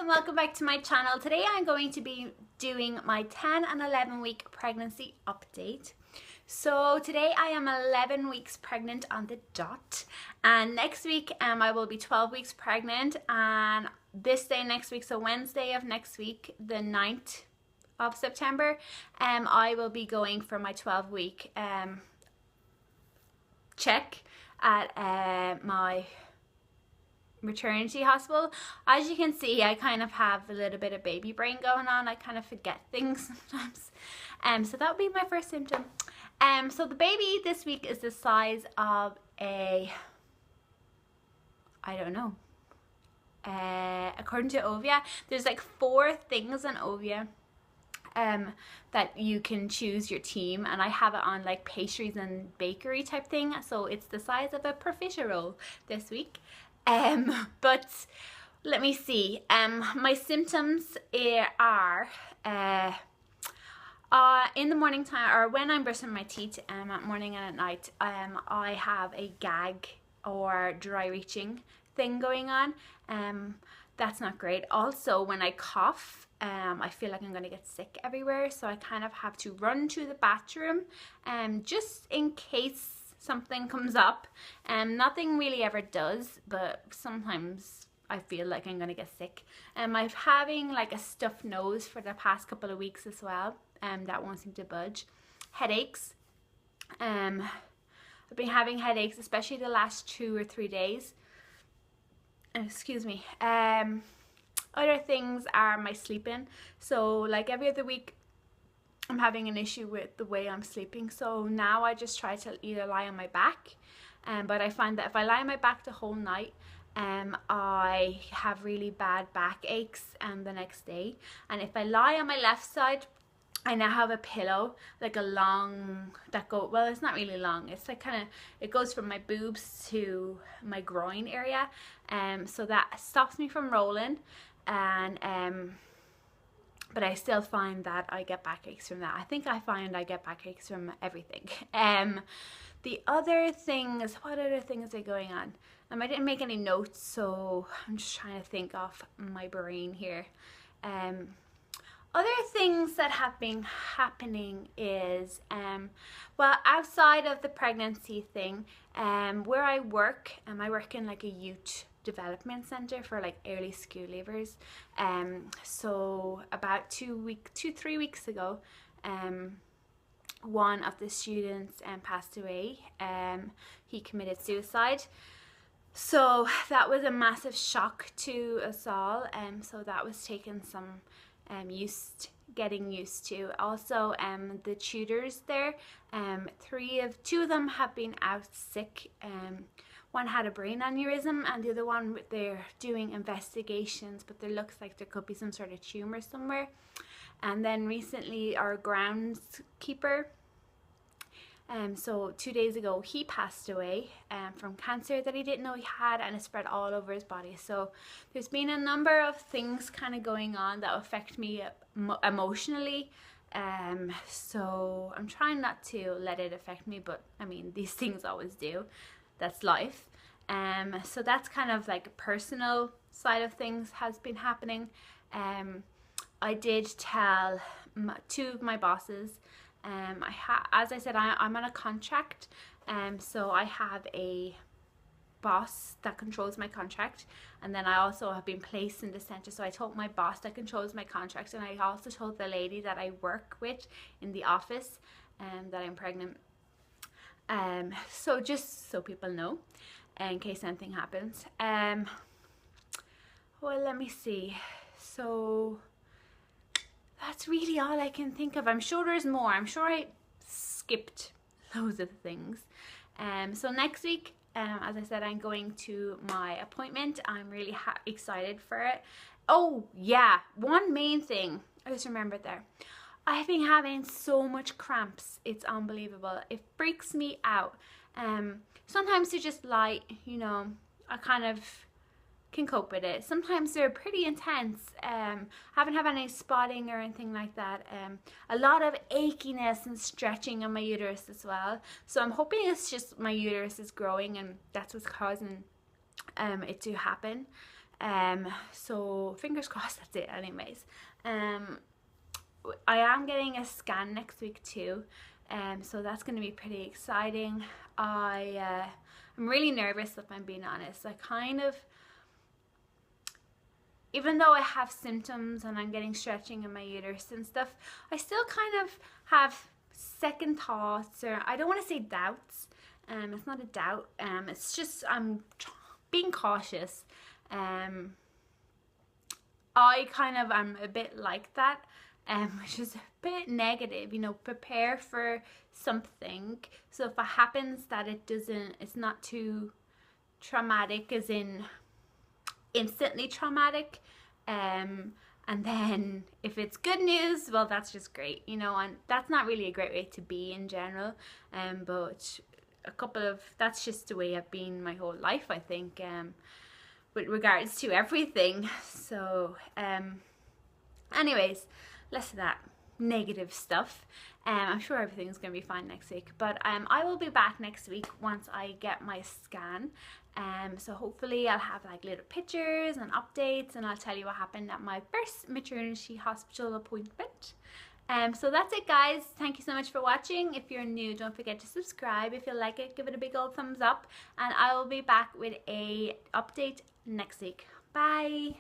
and welcome back to my channel. Today I'm going to be doing my 10 and 11 week pregnancy update. So today I am 11 weeks pregnant on the dot, and next week I will be 12 weeks pregnant, and this day next week, so Wednesday of next week, the 9th of September, I will be going for my 12-week check at my maternity hospital. As you can see, I kind of have a little bit of baby brain going on. I kind of forget things sometimes. So that would be my first symptom. So the baby this week is the size of a, I don't know, according to Ovia, there's like 4 things on Ovia that you can choose your team, and I have it on like pastries and bakery type thing, so it's the size of a profiterole this week. But let me see, my symptoms are in the morning time, or when I'm brushing my teeth at morning and at night, I have a gag or dry reaching thing going on. That's not great. Also, when I cough, I feel like I'm going to get sick everywhere, so I kind of have to run to the bathroom just in case something comes up. Nothing really ever does, but sometimes I feel like I'm going to get sick. I'm having like a stuffed nose for the past couple of weeks as well, that won't seem to budge. Headaches. I've been having headaches, especially the last 2 or 3 days. Excuse me. Other things are my sleeping. So like every other week I'm having an issue with the way I'm sleeping, so now I just try to either lie on my back, but I find that if I lie on my back the whole night, I have really bad back aches the next day. And if I lie on my left side, I now have a pillow, like a long, well, it's not really long, it's like kind of, it goes from my boobs to my groin area, so that stops me from rolling. And but I still find that I get backaches from that. I think I find I get backaches from everything. The other things, what other things are going on? I didn't make any notes, so I'm just trying to think off my brain here. Other things that have been happening is, well, outside of the pregnancy thing, where I work in like a youth development center for like early school leavers. So about 3 weeks ago, one of the students passed away. He committed suicide. So that was a massive shock to us all. So that was taking some getting used to. Also, the tutors there, 2 of them have been out sick. One had a brain aneurysm, and the other one, they're doing investigations, but there looks like there could be some sort of tumor somewhere. And then recently our groundskeeper, so 2 days ago, he passed away from cancer that he didn't know he had, and it spread all over his body. So there's been a number of things kind of going on that affect me emotionally. So I'm trying not to let it affect me, but I mean, these things always do. That's life. So that's kind of like a personal side of things has been happening. I did tell 2 of my bosses. As I said, I'm on a contract, so I have a boss that controls my contract, and then I also have been placed in the center, so I told my boss that controls my contract, and I also told the lady that I work with in the office that I'm pregnant. So just so people know, in case anything happens. Well, let me see. So that's really all I can think of. I'm sure there's more. I'm sure I skipped loads of things. So next week, as I said, I'm going to my appointment. I'm really excited for it. Oh yeah, one main thing I just remembered there. I've been having so much cramps. It's unbelievable. It freaks me out. Sometimes they're just light, you know, I kind of can cope with it. Sometimes they're pretty intense. Haven't had any spotting or anything like that. A lot of achiness and stretching on my uterus as well. So I'm hoping it's just my uterus is growing and that's what's causing it to happen. So fingers crossed that's it anyways. I am getting a scan next week too, so that's going to be pretty exciting. I'm really nervous, if I'm being honest. I kind of, even though I have symptoms and I'm getting stretching in my uterus and stuff, I still kind of have second thoughts, or I don't want to say doubts. It's not a doubt. It's just I'm being cautious. I kind of am a bit like that, which is a bit negative, you know, prepare for something. So if it happens that it's not too traumatic, as in instantly traumatic, and then if it's good news, well, that's just great, you know, and that's not really a great way to be in general, but that's just the way I've been my whole life, I think, with regards to everything. So anyways, less of that negative stuff. I'm sure everything's gonna be fine next week, but I will be back next week once I get my scan. So hopefully I'll have like little pictures and updates, and I'll tell you what happened at my first maternity hospital appointment. So that's it, guys. Thank you so much for watching. If you're new, don't forget to subscribe. If you like it, give it a big old thumbs up, and I will be back with a update next week. Bye.